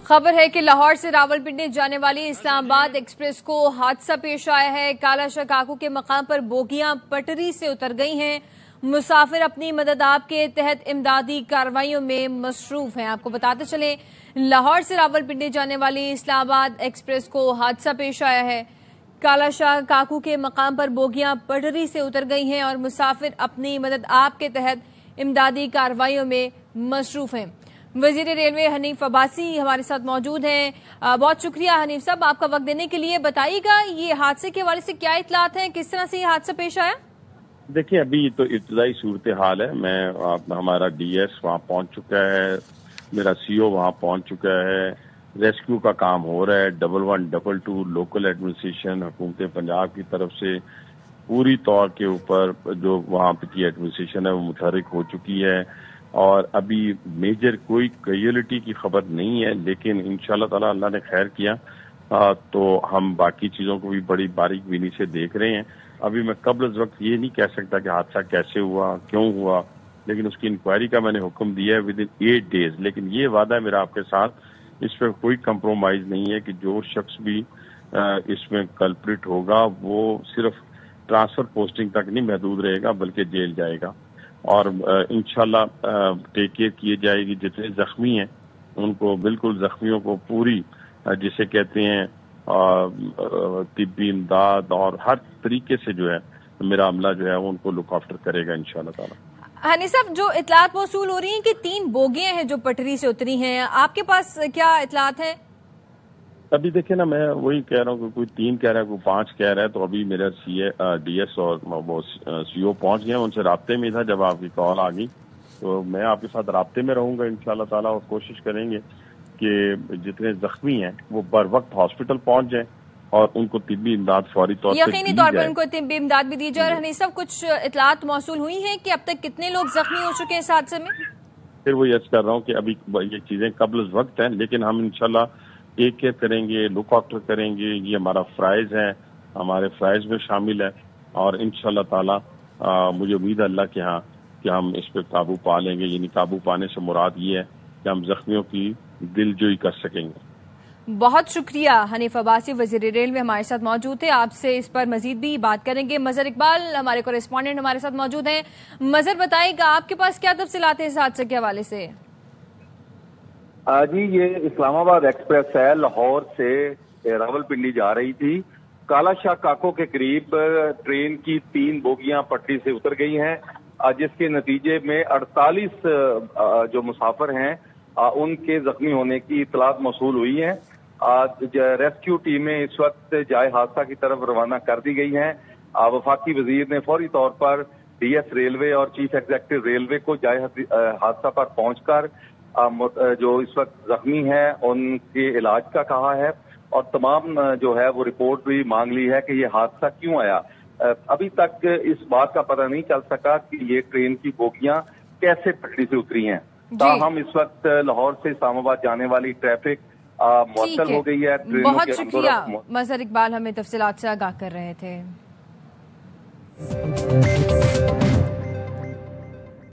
خبر ہے کہ لاہور سے راولپنڈی جانے والی اسلام آباد ایکسپریس کو حادثہ پیش آیا ہے۔ کالا شاہ کاکو کے مقام پر بوگیاں پٹری سے اتر گئی ہیں۔ مسافر اپنی مدد آپ کے تحت امدادی کارروائیوں میں مصروف ہیں۔ آپ کو بتاتے چلیں لاہور سے راولپنڈی جانے والی اسلام آباد ایکسپریس کو حادثہ پیش آیا ہے۔ کالا شاہ کاکو کے مقام پر بوگیاں پٹری سے اتر گئی ہیں اور مسافر اپنی مدد آپ کے تحت امدادی کارروائیوں میں مصروف ہیں۔ وزیر ریلوے حنیف عباسی ہمارے ساتھ موجود ہیں۔ بہت شکریہ حنیف صاحب آپ کا وقت دینے کے لیے۔ بتائیے گا یہ حادثے کے حوالے سے کیا اطلاعات ہیں، کس طرح سے یہ حادثہ پیش آیا؟ دیکھیں ابھی تو ابتدائی صورتحال ہے۔ ہمارا ڈی ایس وہاں پہنچ چکا ہے، میرا سی او وہاں پہنچ چکا ہے، ریسکیو کا کام ہو رہا ہے۔ 1122 لوکل ایڈمنسٹریشن حکومت پنجاب کی طرف سے پوری طور کے اوپر جو وہاں پہ کی ایڈمنسٹریشن ہے وہ متحرک ہو چکی ہے، اور ابھی میجر کوئی کیجویلٹی کی خبر نہیں ہے، لیکن انشاءاللہ تعالی اللہ نے خیر کیا تو ہم باقی چیزوں کو بھی بڑی باریک بینی سے دیکھ رہے ہیں۔ ابھی میں قبل از وقت یہ نہیں کہہ سکتا کہ حادثہ کیسے ہوا، کیوں ہوا، لیکن اس کی انکوائری کا میں نے حکم دیا ہے ود ان 8 days۔ لیکن یہ وعدہ ہے میرا آپ کے ساتھ، اس پہ کوئی کمپرومائز نہیں ہے کہ جو شخص بھی اس میں کلپریٹ ہوگا وہ صرف ٹرانسفر پوسٹنگ تک نہیں محدود رہے گا بلکہ جیل جائے گا، اور انشاءاللہ ٹیک کیئر کی جائے گی۔ جتنے زخمی ہیں ان کو بالکل زخمیوں کو پوری جسے کہتے ہیں طبی امداد اور ہر طریقے سے جو ہے میرا عملہ جو ہے ان کو لک آفٹر کرے گا انشاءاللہ تعالی۔ حنیف صاحب جو اطلاعات موصول ہو رہی ہیں کہ 3 بوگیاں ہیں جو پٹری سے اتری ہیں، آپ کے پاس کیا اطلاعات ہیں؟ ابھی دیکھیں نا، میں وہی کہہ رہا ہوں کہ کوئی 3 کہہ رہا ہے، کوئی 5 کہہ رہا ہے، تو ابھی میرا ڈی ایس اور سی او پہنچ گئے، ان سے رابطے میں تھا جب آپ کی کال آ گئی، تو میں آپ کے ساتھ رابطے میں رہوں گا انشاءاللہ تعالیٰ، اور کوشش کریں گے کہ جتنے زخمی ہیں وہ بر وقت ہاسپٹل پہنچ جائیں اور ان کو طبی امداد فوری طور پہ یقینی طور پر ان کو طبی امداد بھی دی جائے۔ اور حنیف صاحب کچھ اطلاعات موصول ہوئی ہیں کہ اب تک کتنے لوگ زخمی ہو چکے ہیں اس حادثے میں؟ پھر وہی عرض کر رہا ہوں کہ ابھی یہ چیزیں قبل از وقت ہیں، لیکن ہم انشاءاللہ ٹیک کیئر کریں گے، لک آفٹر کریں گے، یہ ہمارا فرائض ہے، ہمارے فرائض میں شامل ہے، اور انشاءاللہ تعالی مجھے امید ہے اللہ کے ہاں کہ ہم اس پہ قابو پا لیں گے۔ یعنی قابو پانے سے مراد یہ ہے کہ ہم زخمیوں کی دل جوئی کر سکیں گے۔ بہت شکریہ حنیف عباسی، وزیر ریلوے ہمارے ساتھ موجود تھے۔ آپ سے اس پر مزید بھی بات کریں گے۔ مظہر اقبال ہمارے کورسپونڈنٹ ہمارے ساتھ موجود ہیں۔ مظہر بتائے گا آپ کے پاس کیا تفصیلات ہیں اس حادثے کے حوالے سے؟ جی یہ اسلام آباد ایکسپریس ہے، لاہور سے راولپنڈی جا رہی تھی۔ کالا شاہ کاکو کے قریب ٹرین کی 3 بوگیاں پٹری سے اتر گئی ہیں، جس کے نتیجے میں 48 جو مسافر ہیں ان کے زخمی ہونے کی اطلاعات موصول ہوئی ہیں۔ ریسکیو ٹیمیں اس وقت جائے حادثہ کی طرف روانہ کر دی گئی ہیں۔ وفاقی وزیر نے فوری طور پر ڈی ایس ریلوے اور چیف ایگزیکٹو ریلوے کو جائے حادثہ پر پہنچ کر جو اس وقت زخمی ہیں ان کے علاج کا کہا ہے، اور تمام جو ہے وہ رپورٹ بھی مانگ لی ہے کہ یہ حادثہ کیوں آیا۔ ابھی تک اس بات کا پتہ نہیں چل سکا کہ یہ ٹرین کی بوگیاں کیسے پٹری سے اتری ہیں۔ تاہم اس وقت لاہور سے اسلام آباد جانے والی ٹریفک معطل ہو گئی ہے۔ بہت شکریہ مظہر اقبال، ہمیں تفصیلات سے آگاہ کر رہے تھے۔